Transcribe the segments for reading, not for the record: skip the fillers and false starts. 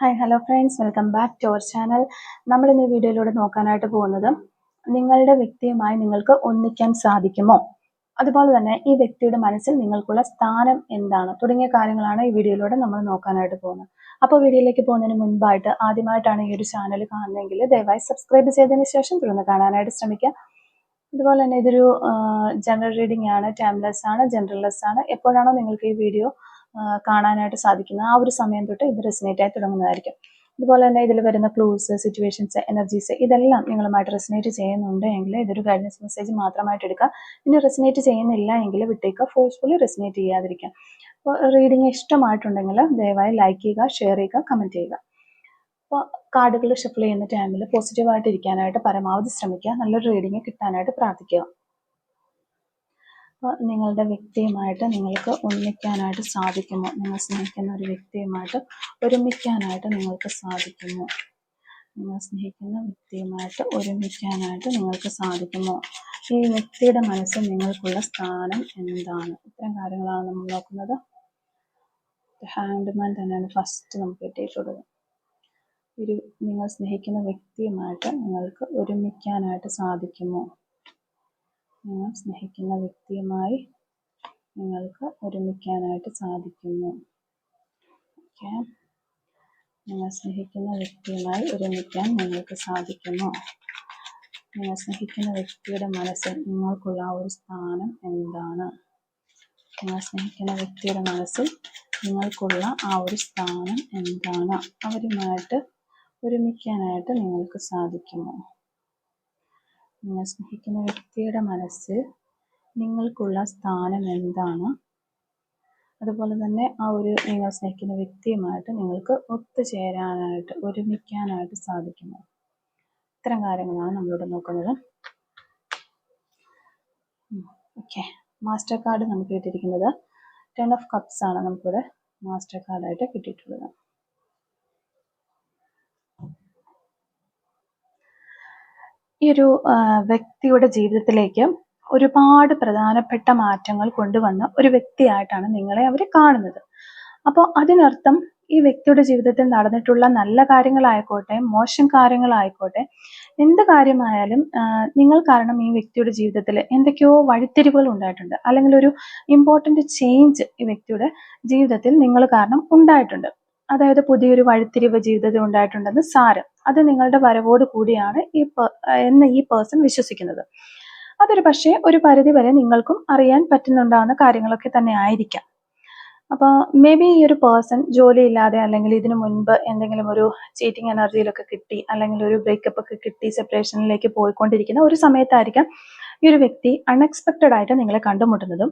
Hi hello friends, welcome back to our channel. നമ്മൾ ഇന്ന് ഈ വീഡിയോയിലൂടെ നോക്കാനായിട്ട് പോകുന്നത് നിങ്ങളുടെ വ്യക്തിയുമായി നിങ്ങൾക്ക് ഒന്നിക്കാൻ സാധിക്കുമോ, അതുപോലെ തന്നെ ഈ വ്യക്തിയുടെ മനസ്സിൽ നിങ്ങൾക്കുള്ള സ്ഥാനം എന്താണ് തുടങ്ങിയ കാര്യങ്ങളാണ് ഈ വീഡിയോയിലൂടെ നമ്മൾ നോക്കാനായിട്ട് പോകുന്നത്. അപ്പോൾ വീഡിയോയിലേക്ക് പോകുന്നതിന് മുൻപായിട്ട് ആദ്യമായിട്ടാണ് ഈ ഒരു ചാനൽ കാണുന്നതെങ്കിൽ ദയവായി സബ്സ്ക്രൈബ് ചെയ്തതിന് ശേഷം തുടർന്ന് കാണാനായിട്ട് ശ്രമിക്കുക. അതുപോലെ തന്നെ ഇതൊരു ജനറൽ റീഡിംഗ് ആണ്, ടൈംലെസ് ആണ്, ജനറൽലെസ് ആണ്. എപ്പോഴാണോ നിങ്ങൾക്ക് ഈ വീഡിയോ കാണാനായിട്ട് സാധിക്കുന്നത് ആ ഒരു സമയം തൊട്ട് ഇത് റെസിനേറ്റ് ആയി തുടങ്ങുന്നതായിരിക്കും. അതുപോലെ തന്നെ ഇതിൽ വരുന്ന ക്ലൂസ്, സിറ്റുവേഷൻസ്, എനർജീസ് ഇതെല്ലാം നിങ്ങളുമായിട്ട് റെസിനേറ്റ് ചെയ്യുന്നുണ്ട് എങ്കിൽ ഇതൊരു ഗൈഡൻസ് മെസ്സേജ് മാത്രമായിട്ട് എടുക്കുക. ഇനി റെസിനേറ്റ് ചെയ്യുന്നില്ല എങ്കിൽ വിട്ടേക്കുക, ഫോഴ്സ്ഫുള്ളി റെസിനേറ്റ് ചെയ്യാതിരിക്കുക. അപ്പോൾ റീഡിങ് ഇഷ്ടമായിട്ടുണ്ടെങ്കിൽ ദയവായി ലൈക്ക് ചെയ്യുക, ഷെയർ ചെയ്യുക, കമൻറ്റ് ചെയ്യുക. അപ്പോൾ കാർഡുകൾ ഷഫിൾ ചെയ്യുന്ന ടൈമിൽ പോസിറ്റീവായിട്ട് ഇരിക്കാനായിട്ട് പരമാവധി ശ്രമിക്കുക. നല്ലൊരു റീഡിങ് കിട്ടാനായിട്ട് പ്രാർത്ഥിക്കുക. അപ്പോൾ നിങ്ങളുടെ വ്യക്തിയുമായിട്ട് നിങ്ങൾക്ക് ഒന്നിക്കാനായിട്ട് സാധിക്കുമോ, നിങ്ങൾ സ്നേഹിക്കുന്ന ഒരു വ്യക്തിയുമായിട്ട് ഒരുമിക്കാനായിട്ട് നിങ്ങൾക്ക് സാധിക്കുമോ, നിങ്ങൾ സ്നേഹിക്കുന്ന വ്യക്തിയുമായിട്ട് ഒരുമിക്കാനായിട്ട് നിങ്ങൾക്ക് സാധിക്കുമോ, ഈ വ്യക്തിയുടെ മനസ്സിൽ നിങ്ങൾക്കുള്ള സ്ഥാനം എന്താണ്, ഇത്തരം കാര്യങ്ങളാണ് നമ്മൾ നോക്കുന്നത്. ഹാൻഡ്മാൻ തന്നെയാണ് ഫസ്റ്റ് നമുക്ക് കിട്ടിയിട്ടുള്ളത്. നിങ്ങൾ സ്നേഹിക്കുന്ന വ്യക്തിയുമായിട്ട് നിങ്ങൾക്ക് ഒരുമിക്കാനായിട്ട് സാധിക്കുമോ, നിങ്ങൾ സ്നേഹിക്കുന്ന വ്യക്തിയുമായി നിങ്ങൾക്ക് ഒരുമിക്കാനായിട്ട് സാധിക്കുമോ. ഓക്കെ, നിങ്ങൾ സ്നേഹിക്കുന്ന വ്യക്തിയുമായി ഒരുമിക്കാൻ നിങ്ങൾക്ക് സാധിക്കുമോ, നിങ്ങൾ സ്നേഹിക്കുന്ന വ്യക്തിയുടെ മനസ്സിൽ നിങ്ങൾക്കുള്ള ഒരു സ്ഥാനം എന്താണ്, നിങ്ങൾ സ്നേഹിക്കുന്ന വ്യക്തിയുടെ മനസ്സിൽ നിങ്ങൾക്കുള്ള ആ ഒരു സ്ഥാനം എന്താണ്, അവരുമായിട്ട് ഒരുമിക്കാനായിട്ട് നിങ്ങൾക്ക് സാധിക്കുമോ, നിങ്ങൾ സ്നേഹിക്കുന്ന വ്യക്തിയുടെ മനസ്സിൽ നിങ്ങൾക്കുള്ള സ്ഥാനം എന്താണ്, അതുപോലെ തന്നെ ആ ഒരു നിങ്ങൾ സ്നേഹിക്കുന്ന വ്യക്തിയുമായിട്ട് നിങ്ങൾക്ക് ഒത്തുചേരാനായിട്ട് ഒരുമിക്കാനായിട്ട് സാധിക്കുമോ. ഇത്തരം കാര്യങ്ങളാണ് നമ്മളിവിടെ നോക്കുന്നത്. ഓക്കെ, മാസ്റ്റർ കാർഡ് നമുക്ക് കിട്ടിയിരിക്കുന്നത് 10 ഓഫ് കപ്സ് ആണ് നമുക്കിവിടെ മാസ്റ്റർ കാർഡായിട്ട് കിട്ടിയിട്ടുള്ളത്. ഈ ഒരു വ്യക്തിയുടെ ജീവിതത്തിലേക്ക് ഒരുപാട് പ്രധാനപ്പെട്ട മാറ്റങ്ങൾ കൊണ്ടുവന്ന ഒരു വ്യക്തിയായിട്ടാണ് നിങ്ങളെ അവർ കാണുന്നത്. അപ്പോൾ അതിനർത്ഥം ഈ വ്യക്തിയുടെ ജീവിതത്തിൽ നടന്നിട്ടുള്ള നല്ല കാര്യങ്ങളായിക്കോട്ടെ, മോശം കാര്യങ്ങളായിക്കോട്ടെ, എന്ത് കാര്യമായാലും നിങ്ങൾ കാരണം ഈ വ്യക്തിയുടെ ജീവിതത്തിൽ എന്തൊക്കെയോ വഴിത്തിരിവുകൾ ഉണ്ടായിട്ടുണ്ട്, അല്ലെങ്കിൽ ഒരു ഇമ്പോർട്ടൻ്റ് ചേഞ്ച് ഈ വ്യക്തിയുടെ ജീവിതത്തിൽ നിങ്ങൾ കാരണം ഉണ്ടായിട്ടുണ്ട്. അതായത് പുതിയൊരു വഴിത്തിരിവ് ജീവിതത്തിൽ ഉണ്ടായിട്ടുണ്ടെന്ന് സാരം. അത് നിങ്ങളുടെ വരവോട് കൂടിയാണ് എന്ന് ഈ പേഴ്സൺ വിശ്വസിക്കുന്നത്. അതൊരു പക്ഷേ ഒരു പരിധി വരെ നിങ്ങൾക്കും അറിയാൻ പറ്റുന്നുണ്ടാകുന്ന കാര്യങ്ങളൊക്കെ തന്നെ ആയിരിക്കാം. അപ്പോൾ മേ ബി ഈ ഒരു പേഴ്സൺ ജോലിയില്ലാതെ, അല്ലെങ്കിൽ ഇതിനു മുൻപ് എന്തെങ്കിലും ഒരു ചീറ്റിംഗ് എനർജിയിലൊക്കെ കിട്ടി, അല്ലെങ്കിൽ ഒരു ബ്രേക്കപ്പ് ഒക്കെ കിട്ടി സെപ്പറേഷനിലേക്ക് പോയിക്കൊണ്ടിരിക്കുന്ന ഒരു സമയത്തായിരിക്കാം ഈ ഒരു വ്യക്തി അൺഎക്സ്പെക്റ്റഡ് ആയിട്ട് നിങ്ങളെ കണ്ടുമുട്ടുന്നതും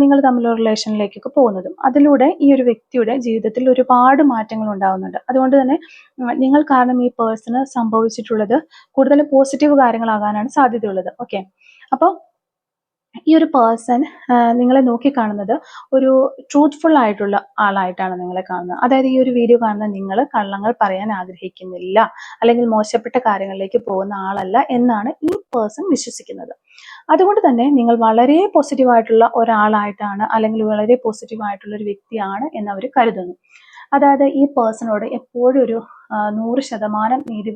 നിങ്ങൾ തമ്മിലുള്ള റിലേഷനിലേക്കൊക്കെ പോകുന്നതും. അതിലൂടെ ഈ ഒരു വ്യക്തിയുടെ ജീവിതത്തിൽ ഒരുപാട് മാറ്റങ്ങൾ ഉണ്ടാകുന്നുണ്ട്. അതുകൊണ്ട് തന്നെ നിങ്ങൾ കാരണം ഈ പേഴ്സണ് സംഭവിച്ചിട്ടുള്ളത് കൂടുതൽ പോസിറ്റീവ് കാര്യങ്ങളാകാനാണ് സാധ്യതയുള്ളത്. ഓക്കെ, അപ്പോൾ ഈ ഒരു പേഴ്സൺ നിങ്ങളെ നോക്കിക്കാണുന്നത് ഒരു ട്രൂത്ത്ഫുൾ ആയിട്ടുള്ള ആളായിട്ടാണ് നിങ്ങളെ കാണുന്നത്. അതായത് ഈ ഒരു വീഡിയോ കാണുന്ന നിങ്ങൾ കള്ളങ്ങൾ പറയാൻ ആഗ്രഹിക്കുന്നില്ല, അല്ലെങ്കിൽ മോശപ്പെട്ട കാര്യങ്ങളിലേക്ക് പോകുന്ന ആളല്ല എന്നാണ് ഈ പേഴ്സൺ വിശ്വസിക്കുന്നത്. അതുകൊണ്ട് തന്നെ നിങ്ങൾ വളരെ പോസിറ്റീവായിട്ടുള്ള ഒരാളായിട്ടാണ്, അല്ലെങ്കിൽ വളരെ പോസിറ്റീവായിട്ടുള്ള ഒരു വ്യക്തിയാണ് എന്ന് അവർ കരുതുന്നു. അതായത് ഈ പേഴ്സണോട് എപ്പോഴും ഒരു 100% നീതി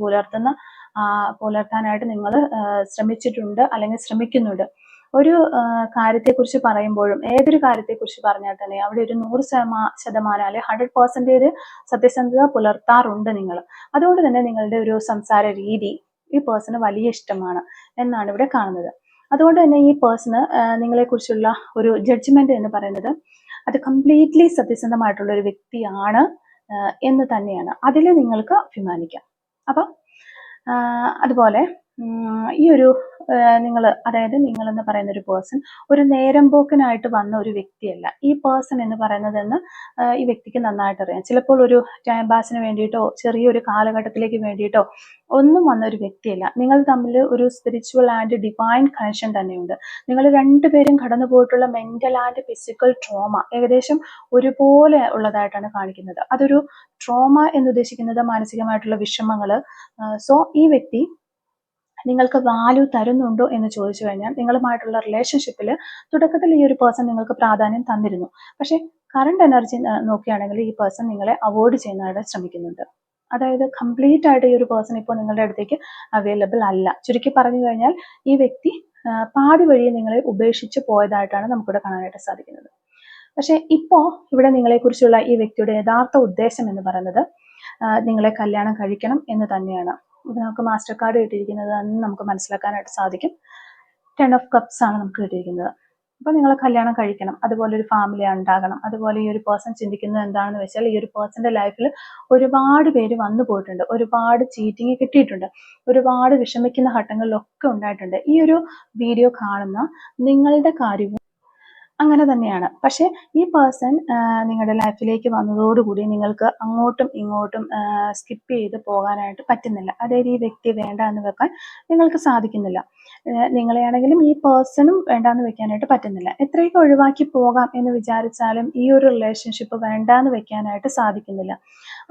പുലർത്താനായിട്ട് നിങ്ങൾ ശ്രമിച്ചിട്ടുണ്ട്, അല്ലെങ്കിൽ ശ്രമിക്കുന്നുണ്ട്. ഒരു കാര്യത്തെക്കുറിച്ച് പറയുമ്പോഴും, ഏതൊരു കാര്യത്തെക്കുറിച്ച് പറഞ്ഞാൽ തന്നെ അവിടെ ഒരു 100% അല്ലെങ്കിൽ 100% സത്യസന്ധത പുലർത്താറുണ്ട് നിങ്ങൾ. അതുകൊണ്ട് തന്നെ നിങ്ങളുടെ ഒരു സംസാര രീതി ഈ പേഴ്സണ് വലിയ ഇഷ്ടമാണ് എന്നാണ് ഇവിടെ കാണുന്നത്. അതുകൊണ്ട് തന്നെ ഈ പേഴ്സണ് നിങ്ങളെക്കുറിച്ചുള്ള ഒരു ജഡ്ജ്മെന്റ് എന്ന് പറയുന്നത് അത് കംപ്ലീറ്റ്ലി സത്യസന്ധമായിട്ടുള്ള ഒരു വ്യക്തിയാണ് എന്ന് തന്നെയാണ്. അതിൽ നിങ്ങൾക്ക് അഭിമാനിക്കാം. അപ്പം അതുപോലെ ഈ ഒരു അതായത് നിങ്ങൾ എന്ന് പറയുന്ന ഒരു പേഴ്സൺ ഒരു നേരം പോക്കിനായിട്ട് വന്ന ഒരു വ്യക്തിയല്ല ഈ പേഴ്സൺ എന്ന് പറയുന്നതെന്ന് ഈ വ്യക്തിക്ക് നന്നായിട്ട് അറിയാം. ചിലപ്പോൾ ഒരു ടൈം പാസിന് വേണ്ടിയിട്ടോ ചെറിയൊരു കാലഘട്ടത്തിലേക്ക് വേണ്ടിയിട്ടോ ഒന്നും വന്ന ഒരു വ്യക്തിയല്ല. നിങ്ങൾ തമ്മിൽ ഒരു സ്പിരിച്വൽ ആൻഡ് ഡിവൈൻ കണക്ഷൻ തന്നെയുണ്ട്. നിങ്ങൾ രണ്ടുപേരും കടന്നു പോയിട്ടുള്ള മെന്റൽ ആൻഡ് ഫിസിക്കൽ ട്രോമ ഏകദേശം ഒരുപോലെ ഉള്ളതായിട്ടാണ് കാണിക്കുന്നത്. അതൊരു ട്രോമ എന്ന് ഉദ്ദേശിക്കുന്നത് മാനസികമായിട്ടുള്ള വിഷമങ്ങൾ. സോ ഈ വ്യക്തി നിങ്ങൾക്ക് വാല്യൂ തരുന്നുണ്ടോ എന്ന് ചോദിച്ചു കഴിഞ്ഞാൽ, നിങ്ങളുമായിട്ടുള്ള റിലേഷൻഷിപ്പിൽ തുടക്കത്തിൽ ഈ ഒരു പേഴ്സൺ നിങ്ങൾക്ക് പ്രാധാന്യം തന്നിരുന്നു. പക്ഷെ കറണ്ട് എനർജി നോക്കുകയാണെങ്കിൽ ഈ പേഴ്സൺ നിങ്ങളെ അവോയ്ഡ് ചെയ്യുന്നതായിട്ട് ശ്രമിക്കുന്നുണ്ട്. അതായത് കംപ്ലീറ്റ് ആയിട്ട് ഈ ഒരു പേഴ്സൺ ഇപ്പോൾ നിങ്ങളുടെ അടുത്തേക്ക് അവൈലബിൾ അല്ല. ചുരുക്കി പറഞ്ഞു കഴിഞ്ഞാൽ ഈ വ്യക്തി പാതി വഴി നിങ്ങളെ ഉപേക്ഷിച്ച് പോയതായിട്ടാണ് നമുക്കിവിടെ കാണാനായിട്ട് സാധിക്കുന്നത്. പക്ഷെ ഇപ്പോൾ ഇവിടെ നിങ്ങളെക്കുറിച്ചുള്ള ഈ വ്യക്തിയുടെ യഥാർത്ഥ ഉദ്ദേശം എന്ന് പറയുന്നത് നിങ്ങളെ കല്യാണം കഴിക്കണം എന്ന് തന്നെയാണ്. ഇത് നമുക്ക് മാസ്റ്റർ കാർഡ് കിട്ടിയിരിക്കുന്നത് നമുക്ക് മനസ്സിലാക്കാനായിട്ട് സാധിക്കും. 10 ഓഫ് കപ്സ് ആണ് നമുക്ക് കിട്ടിയിരിക്കുന്നത്. അപ്പോൾ നിങ്ങളെ കല്യാണം കഴിക്കണം, അതുപോലെ ഒരു ഫാമിലി ഉണ്ടാകണം. അതുപോലെ ഈ ഒരു പേഴ്സൺ ചിന്തിക്കുന്നത് എന്താണെന്ന് വെച്ചാൽ ഈ ഒരു പേഴ്സന്റെ ലൈഫിൽ ഒരുപാട് പേര് വന്നു പോയിട്ടുണ്ട്, ഒരുപാട് ചീറ്റിങ് കിട്ടിയിട്ടുണ്ട്, ഒരുപാട് വിഷമിക്കുന്ന ഘട്ടങ്ങളിലൊക്കെ ഉണ്ടായിട്ടുണ്ട്. ഈ ഒരു വീഡിയോ കാണുന്ന നിങ്ങളുടെ കാര്യവും അങ്ങനെ തന്നെയാണ്. പക്ഷെ ഈ പേഴ്സൺ നിങ്ങളുടെ ലൈഫിലേക്ക് വന്നതോടുകൂടി നിങ്ങൾക്ക് അങ്ങോട്ടും ഇങ്ങോട്ടും സ്കിപ്പ് ചെയ്ത് പോകാനായിട്ട് പറ്റുന്നില്ല. അതായത് ഈ വ്യക്തി വേണ്ട എന്ന് വെക്കാൻ നിങ്ങൾക്ക് സാധിക്കുന്നില്ല. നിങ്ങളെയാണെങ്കിലും ഈ പേഴ്സണും വേണ്ടാന്ന് വെക്കാനായിട്ട് പറ്റുന്നില്ല. എത്രയൊക്കെ ഒഴിവാക്കി പോകാം എന്ന് വിചാരിച്ചാലും ഈ ഒരു റിലേഷൻഷിപ്പ് വേണ്ടാന്ന് വെക്കാനായിട്ട് സാധിക്കുന്നില്ല.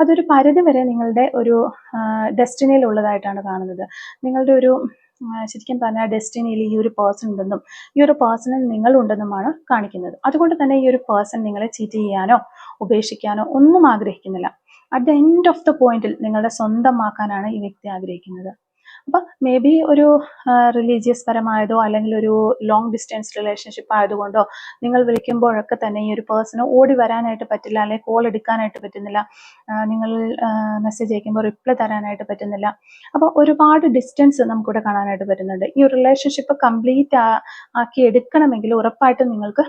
അതൊരു പരിധി വരെ നിങ്ങളുടെ ഒരു ഡെസ്റ്റിനിയിൽ ഉള്ളതായിട്ടാണ് കാണുന്നത്. നിങ്ങളുടെ ഒരു ശരിക്കും പറഞ്ഞാൽ ഡെസ്റ്റിനിയിൽ ഈ ഒരു പേഴ്സൺ ഉണ്ടെന്നും ഈ ഒരു പേഴ്സണിൽ നിങ്ങളുണ്ടെന്നുമാണ് കാണിക്കുന്നത്. അതുകൊണ്ട് തന്നെ ഈ ഒരു പേഴ്സൺ നിങ്ങളെ ചീറ്റ് ചെയ്യാനോ ഉപേക്ഷിക്കാനോ ഒന്നും ആഗ്രഹിക്കുന്നില്ല. At the end of the പോയിന്റിൽ നിങ്ങളുടെ സ്വന്തമാക്കാനാണ് ഈ വ്യക്തി ആഗ്രഹിക്കുന്നത്. അപ്പം മേ ബി ഒരു റിലീജിയസ് പരമായതോ അല്ലെങ്കിൽ ഒരു ലോങ് ഡിസ്റ്റൻസ് റിലേഷൻഷിപ്പ് ആയതുകൊണ്ടോ നിങ്ങൾ വിളിക്കുമ്പോഴൊക്കെ തന്നെ ഈ ഒരു പേഴ്സണ് ഓടി വരാനായിട്ട് പറ്റില്ല, അല്ലെങ്കിൽ കോൾ എടുക്കാനായിട്ട് പറ്റുന്നില്ല, നിങ്ങൾ മെസ്സേജ് അയക്കുമ്പോൾ റിപ്ലൈ തരാനായിട്ട് പറ്റുന്നില്ല. അപ്പോൾ ഒരുപാട് ഡിസ്റ്റൻസ് നമുക്കിവിടെ കാണാനായിട്ട് പറ്റുന്നുണ്ട്. ഈ റിലേഷൻഷിപ്പ് കംപ്ലീറ്റ് ആക്കി എടുക്കണമെങ്കിൽ ഉറപ്പായിട്ടും നിങ്ങൾക്ക്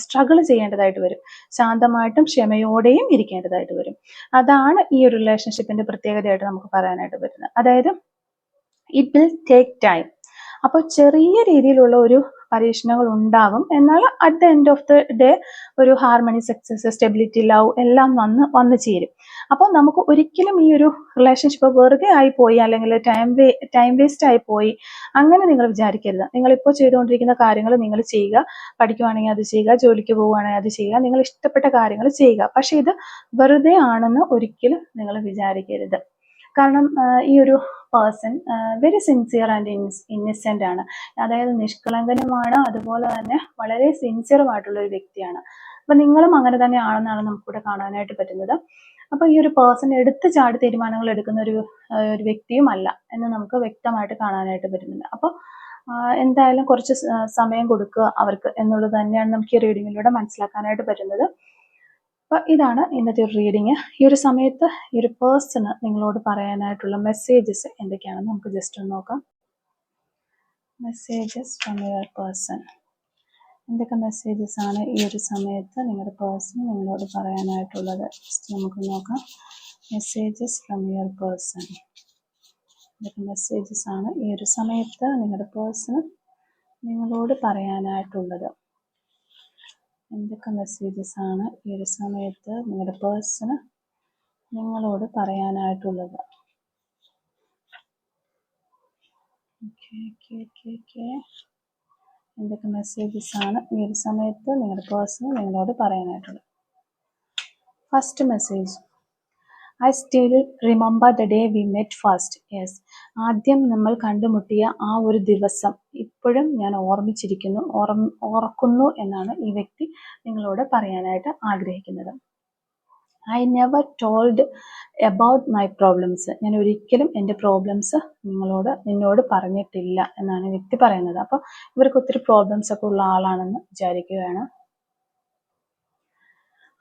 സ്ട്രഗിൾ ചെയ്യേണ്ടതായിട്ട് വരും. ശാന്തമായിട്ടും ക്ഷമയോടെയും ഇരിക്കേണ്ടതായിട്ട് വരും. അതാണ് ഈ ഒരു റിലേഷൻഷിപ്പിന്റെ പ്രത്യേകതയായിട്ട് നമുക്ക് പറയാനായിട്ട് പറ്റുന്നത്. അതായത് ഇറ്റ് വിൽ ടേക്ക് ടൈം. അപ്പോൾ ചെറിയ രീതിയിലുള്ള ഒരു പരീക്ഷണങ്ങൾ ഉണ്ടാകും, എന്നാൽ at the end of the day ഒരു ഹാർമണി, സക്സസ്, സ്റ്റെബിലിറ്റി, ലവ് എല്ലാം വന്ന് ചേരും. അപ്പോൾ നമുക്ക് ഒരിക്കലും ഈ ഒരു റിലേഷൻഷിപ്പ് വെറുതെ ആയിപ്പോയി അല്ലെങ്കിൽ ടൈം വേസ്റ്റ് ആയിപ്പോയി അങ്ങനെ നിങ്ങൾ വിചാരിക്കരുത്. നിങ്ങളിപ്പോൾ ചെയ്തുകൊണ്ടിരിക്കുന്ന കാര്യങ്ങൾ നിങ്ങൾ ചെയ്യുക, പഠിക്കുവാണെങ്കിൽ അത് ചെയ്യുക, ജോലിക്ക് പോവുകയാണെങ്കിൽ അത് ചെയ്യുക, നിങ്ങൾ ഇഷ്ടപ്പെട്ട കാര്യങ്ങൾ ചെയ്യുക. പക്ഷെ ഇത് വെറുതെ ആണെന്ന് ഒരിക്കലും നിങ്ങൾ വിചാരിക്കരുത്. കാരണം ഈ ഒരു person very sincere and Innocent ആണ്. അതായത് നിഷ്കളങ്കനുമാണ്, അതുപോലെ തന്നെ വളരെ സിൻസിയറുമായിട്ടുള്ള ഒരു വ്യക്തിയാണ്. അപ്പൊ നിങ്ങളും അങ്ങനെ തന്നെ ആണെന്നാണ് നമുക്കിവിടെ കാണാനായിട്ട് പറ്റുന്നത്. അപ്പൊ ഈ ഒരു പേഴ്സൺ എടുത്തു ചാടി തീരുമാനങ്ങൾ എടുക്കുന്ന ഒരു വ്യക്തിയും അല്ല എന്ന് നമുക്ക് വ്യക്തമായിട്ട് കാണാനായിട്ട് പറ്റുന്നുണ്ട്. അപ്പോൾ എന്തായാലും കുറച്ച് സമയം കൊടുക്കുക അവർക്ക് എന്നുള്ളത് തന്നെയാണ് നമുക്ക് ഈ റീഡിങ്ങിലൂടെ മനസ്സിലാക്കാനായിട്ട് പറ്റുന്നത്. അപ്പൊ ഇതാണ് ഇന്നത്തെ ഒരു റീഡിങ്. ഈ ഒരു സമയത്ത് ഈ ഒരു പേഴ്സണ് നിങ്ങളോട് പറയാനായിട്ടുള്ള മെസ്സേജസ് എന്തൊക്കെയാണെന്ന് നമുക്ക് ജസ്റ്റ് ഒന്ന് നോക്കാം. Messages from your person. എന്തൊക്കെ മെസ്സേജസ് ആണ് ഈ ഒരു സമയത്ത് നിങ്ങളുടെ പേഴ്സൺ നിങ്ങളോട് പറയാനായിട്ടുള്ളത്? ജസ്റ്റ് നമുക്ക് നോക്കാം. Messages from your person. എന്തൊക്കെ മെസ്സേജസ് ആണ് ഈ ഒരു സമയത്ത് നിങ്ങളുടെ പേഴ്സൺ നിങ്ങളോട് പറയാനായിട്ടുള്ളത്? എന്തൊക്കെ മെസ്സേജസ് ആണ് ഈ ഒരു സമയത്ത് നിങ്ങളുടെ പേഴ്സണ് നിങ്ങളോട് പറയാനായിട്ടുള്ളത്? എന്തൊക്കെ മെസ്സേജസ് ആണ് ഈ ഒരു സമയത്ത് നിങ്ങളുടെ പേഴ്സണ് നിങ്ങളോട് പറയാനായിട്ടുള്ളത്? First message, I still remember the day we met first. Yes, ആദ്യം നമ്മൾ കണ്ടുമുട്ടിയ ആ ഒരു ദിവസം ഇപ്പോഴും ഞാൻ ഓർക്കുന്നു എന്നാണ് ഈ വ്യക്തി നിങ്ങളോട് പറയാനായിട്ട് ആഗ്രഹിക്കുന്നത്. I never told about my problems. ഞാൻ ഒരിക്കലും എൻ്റെ പ്രോബ്ലംസ് നിന്നോട് പറഞ്ഞിട്ടില്ല എന്നാണ് ഈ വ്യക്തി പറയുന്നത്. അപ്പോൾ ഇവർക്ക് ഒത്തിരി പ്രോബ്ലംസ് ഒക്കെ ഉള്ള ആളാണെന്ന് വിചാരിക്കുകയാണ്.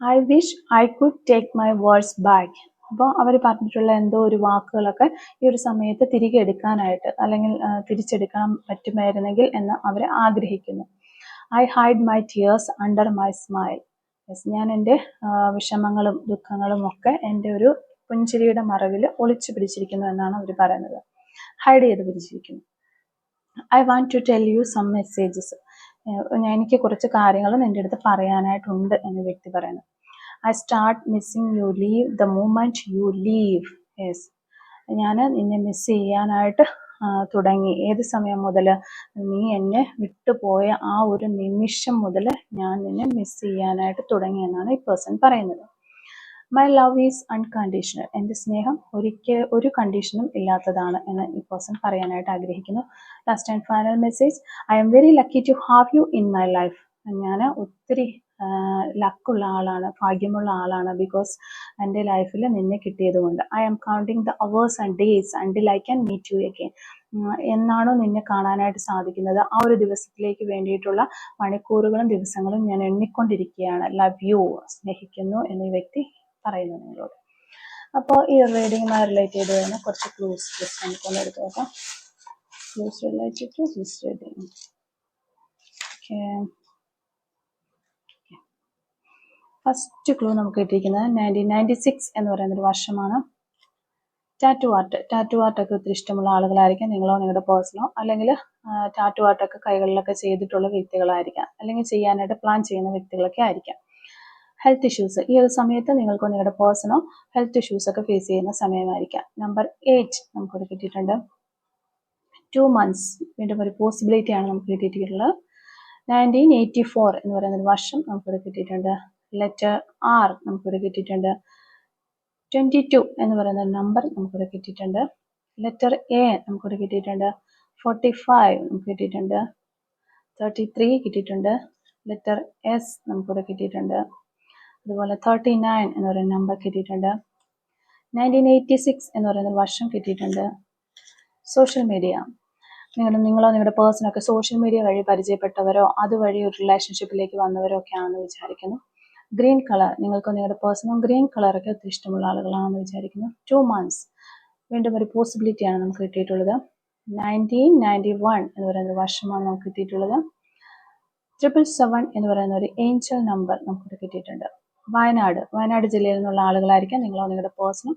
I wish I could take my words back. അപ്പോൾ അവർ പറഞ്ഞിട്ടുള്ള എന്തോ ഒരു വാക്കുകളൊക്കെ ഈ ഒരു സമയത്ത് തിരികെ എടുക്കാനായിട്ട് അല്ലെങ്കിൽ തിരിച്ചെടുക്കാൻ പറ്റുമായിരുന്നെങ്കിൽ എന്ന് അവർ ആഗ്രഹിക്കുന്നു. I hide my tears under my smile. Yes, ഞാൻ എൻ്റെ വിഷമങ്ങളും ദുഃഖങ്ങളും ഒക്കെ എൻ്റെ ഒരു പുഞ്ചിരിയുടെ മറവിൽ ഒളിച്ചു പിടിച്ചിരിക്കുന്നു എന്നാണ് അവർ പറയുന്നത്. ഹൈഡ് ചെയ്ത് പിടിച്ചിരിക്കുന്നു. I want to tell you some messages. എനിക്ക് കുറച്ച് കാര്യങ്ങൾ നിൻ്റെ അടുത്ത് പറയാനായിട്ടുണ്ട് എന്ന് വ്യക്തി പറയുന്നത്. I start missing you leave the moment you leave. Yes, ഞാൻ നിന്നെ മിസ് ചെയ്യാനായിട്ട് തുടങ്ങി. ഏത് സമയം മുതൽ? നീ എന്നെ വിട്ടുപോയ ആ ഒരു നിമിഷം മുതൽ ഞാൻ നിന്നെ മിസ് ചെയ്യാനായിട്ട് തുടങ്ങി എന്നാണ് ഈ പേഴ്സൺ പറയുന്നത്. My love is unconditional. എൻ്റെ സ്നേഹം ഒരു കണ്ടീഷനും ഇല്ലാത്തതാണ് എന്ന് ഈ പേഴ്സൺ പറയാനായിട്ട് ആഗ്രഹിക്കുന്നു. Last and final message, I'm very lucky to have you in my life. ഞാൻ ഒത്തിരി ലക്കുള്ള ആളാണ്, ഭാഗ്യമുള്ള ആളാണ്, ബിക്കോസ് എൻ്റെ ലൈഫിൽ നിന്നെ കിട്ടിയത് കൊണ്ട്. I am counting the hours and days until I can meet you again. എന്നാണോ നിന്നെ കാണാനായിട്ട് സാധിക്കുന്നത് ആ ഒരു ദിവസത്തിലേക്ക് വേണ്ടിയിട്ടുള്ള മണിക്കൂറുകളും ദിവസങ്ങളും ഞാൻ എണ്ണിക്കൊണ്ടിരിക്കുകയാണ്. ലവ് യു, സ്നേഹിക്കുന്നു എന്ന് ഈ വ്യക്തി പറയുന്നു നിങ്ങളോട്. അപ്പോൾ ഈ റീഡിങ്ങുമായി റിലേറ്റ് ചെയ്ത് വരുന്ന കുറച്ച് ക്ലൂസ് ജസ്റ്റ് നമുക്കൊന്ന് എടുത്ത് നോക്കാം. Clues related to this reading. Okay, first clue നമുക്ക് കിട്ടിയിരിക്കുന്നത് 1996 എന്ന് പറയുന്നൊരു വർഷമാണ്. ടാറ്റു ആർട്ടൊക്കെ ഒത്തിരി ഇഷ്ടമുള്ള ആളുകളായിരിക്കാം നിങ്ങളോ നിങ്ങളുടെ പേഴ്സണോ, അല്ലെങ്കിൽ ടാറ്റു ആർട്ടൊക്കെ കൈകളിലൊക്കെ ചെയ്തിട്ടുള്ള വ്യക്തികളായിരിക്കാം, അല്ലെങ്കിൽ ചെയ്യാനായിട്ട് പ്ലാൻ ചെയ്യുന്ന വ്യക്തികളൊക്കെ ആയിരിക്കാം. ഹെൽത്ത് ഇഷ്യൂസ്, ഈ ഒരു സമയത്ത് നിങ്ങൾക്കോ നിങ്ങളുടെ പേഴ്സണോ ഹെൽത്ത് ഇഷ്യൂസ് ഒക്കെ ഫേസ് ചെയ്യുന്ന സമയമായിരിക്കാം. നമ്പർ 8 നമുക്കിവിടെ കിട്ടിയിട്ടുണ്ട്. 2 months, വീണ്ടും ഒരു പോസിബിലിറ്റിയാണ് നമുക്ക് കിട്ടിയിട്ടുള്ളത്. 1984 എന്ന് പറയുന്നൊരു വർഷം നമുക്കിവിടെ കിട്ടിയിട്ടുണ്ട്. ലെറ്റർ ആർ നമുക്കിവിടെ കിട്ടിയിട്ടുണ്ട്. 22 എന്ന് പറയുന്ന നമ്പർ നമുക്കിവിടെ കിട്ടിയിട്ടുണ്ട്. ലെറ്റർ എ നമുക്കിവിടെ കിട്ടിയിട്ടുണ്ട്. 45 നമുക്ക് കിട്ടിയിട്ടുണ്ട്. 33 കിട്ടിയിട്ടുണ്ട്. ലെറ്റർ എസ് നമുക്കിവിടെ കിട്ടിയിട്ടുണ്ട്. അതുപോലെ 39 എന്ന് പറയുന്ന നമ്പർ കിട്ടിയിട്ടുണ്ട്. 1986 എന്ന് പറയുന്ന വർഷം കിട്ടിയിട്ടുണ്ട്. സോഷ്യൽ മീഡിയ, നിങ്ങളോ നിങ്ങളുടെ പേഴ്സണൊക്കെ സോഷ്യൽ മീഡിയ വഴി പരിചയപ്പെട്ടവരോ അതുവഴി ഒരു റിലേഷൻഷിപ്പിലേക്ക് വന്നവരോ ഒക്കെ ആണെന്ന് വിചാരിക്കുന്നു. ഗ്രീൻ കളർ, നിങ്ങൾക്കോ നിങ്ങളുടെ പേഴ്സണോ ഗ്രീൻ കളറൊക്കെ ഒത്തിരി ഇഷ്ടമുള്ള ആളുകളാണെന്ന് വിചാരിക്കുന്നു. 2 months, വീണ്ടും ഒരു പോസിബിലിറ്റിയാണ് നമുക്ക് കിട്ടിയിട്ടുള്ളത്. 1991 എന്ന് പറയുന്ന വർഷമാണ് നമുക്ക് കിട്ടിയിട്ടുള്ളത്. 777 എന്ന് പറയുന്ന ഒരു ഏഞ്ചൽ നമ്പർ നമുക്ക് കിട്ടിയിട്ടുണ്ട്. വയനാട് ജില്ലയിൽ നിന്നുള്ള ആളുകളായിരിക്കാം നിങ്ങളോ നിങ്ങളുടെ പേഴ്സണും,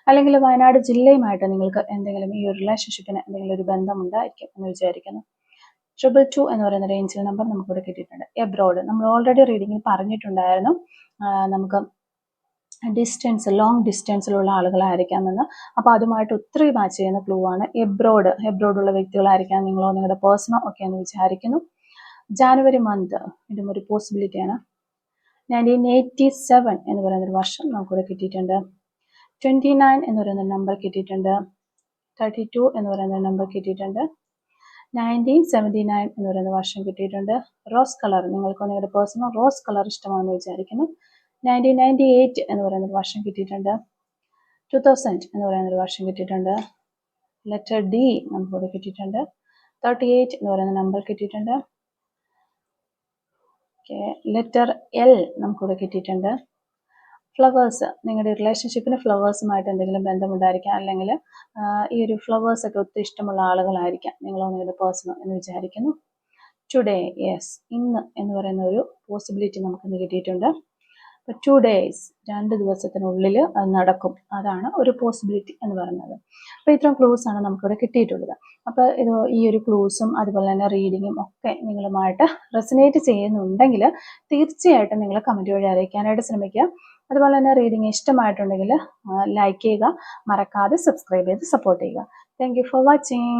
അല്ലെങ്കിൽ വയനാട് ജില്ലയുമായിട്ട് നിങ്ങൾക്ക് എന്തെങ്കിലും ഈ ഒരു റിലേഷൻഷിപ്പിന് എന്തെങ്കിലും ഒരു ബന്ധമുണ്ടായിരിക്കും എന്ന് വിചാരിക്കുന്നു. 222 എന്ന് പറയുന്ന ഒരു ഏഞ്ചൽ നമ്പർ നമുക്കിവിടെ കിട്ടിയിട്ടുണ്ട്. എബ്രോഡ്, നമ്മൾ ഓൾറെഡി റീഡിങ്ങിൽ പറഞ്ഞിട്ടുണ്ടായിരുന്നു നമുക്ക് ലോങ് ഡിസ്റ്റൻസിലുള്ള ആളുകളായിരിക്കാമെന്ന്. അപ്പോൾ അതുമായിട്ട് ഒത്തിരി മാച്ച് ചെയ്യുന്ന ക്ലൂ ആണ്. എബ്രോഡുള്ള വ്യക്തികളായിരിക്കാം നിങ്ങളോ നിങ്ങളുടെ പേഴ്സണോ ഒക്കെ എന്ന് വിചാരിക്കുന്നു. ജാനുവരി മന്ത്, ഇതും ഒരു പോസിബിലിറ്റിയാണ്. 1987 എന്ന് പറയുന്ന ഒരു വർഷം നമുക്കിവിടെ കിട്ടിയിട്ടുണ്ട്. 29 എന്ന് പറയുന്ന നമ്പർ കിട്ടിയിട്ടുണ്ട്. 32 എന്ന് പറയുന്ന നമ്പർ കിട്ടിയിട്ടുണ്ട്. 1979 എന്ന് പറയുന്ന വർഷം കിട്ടിയിട്ടുണ്ട്. റോസ് കളർ, നിങ്ങൾക്കോ നിങ്ങളുടെ പേഴ്സണോ റോസ് കളർ ഇഷ്ടമാണെന്ന് വിചാരിക്കുന്നു. 1998 എന്ന് പറയുന്ന ഒരു വർഷം കിട്ടിയിട്ടുണ്ട്. 2000 എന്ന് പറയുന്ന ഒരു വർഷം കിട്ടിയിട്ടുണ്ട്. ലെറ്റർ ഡി നമുക്കിവിടെ കിട്ടിയിട്ടുണ്ട്. 38 എന്ന് പറയുന്ന നമ്പർ കിട്ടിയിട്ടുണ്ട്. ലെറ്റർ എൽ നമുക്കിവിടെ കിട്ടിയിട്ടുണ്ട്. ഫ്ലവേഴ്സ്, നിങ്ങളുടെ റിലേഷൻഷിപ്പിന് ഫ്ലവേഴ്സുമായിട്ട് എന്തെങ്കിലും ബന്ധമുണ്ടായിരിക്കാം, അല്ലെങ്കിൽ ഈ ഒരു ഫ്ലവേഴ്സൊക്കെ ഒത്തിരി ഇഷ്ടമുള്ള ആളുകളായിരിക്കാം നിങ്ങളോ നിങ്ങളുടെ പേഴ്സണോ എന്ന് വിചാരിക്കുന്നു. ടുഡേ, യെസ്, ഇന്ന് എന്ന് പറയുന്ന ഒരു പോസിബിലിറ്റി നമുക്കിന്ന് കിട്ടിയിട്ടുണ്ട്. അപ്പോൾ 2 days, 2 ദിവസത്തിനുള്ളിൽ അത് നടക്കും, അതാണ് ഒരു പോസിബിലിറ്റി എന്ന് പറയുന്നത്. അപ്പോൾ ഇത്രയും ക്ലൂസാണ് നമുക്കിവിടെ കിട്ടിയിട്ടുള്ളത്. അപ്പോൾ ഈ ഒരു ക്ലൂസും അതുപോലെ തന്നെ റീഡിങ്ങും ഒക്കെ നിങ്ങളുമായിട്ട് റെസനേറ്റ് ചെയ്യുന്നുണ്ടെങ്കിൽ തീർച്ചയായിട്ടും നിങ്ങൾ കമൻറ്റ് വഴി അറിയിക്കാനായിട്ട് ശ്രമിക്കുക. അതുപോലെ തന്നെ റീഡിങ് ഇഷ്ടമായിട്ടുണ്ടെങ്കിൽ ലൈക്ക് ചെയ്യുക, മറക്കാതെ സബ്സ്ക്രൈബ് ചെയ്ത് സപ്പോർട്ട് ചെയ്യുക. Thank you for watching.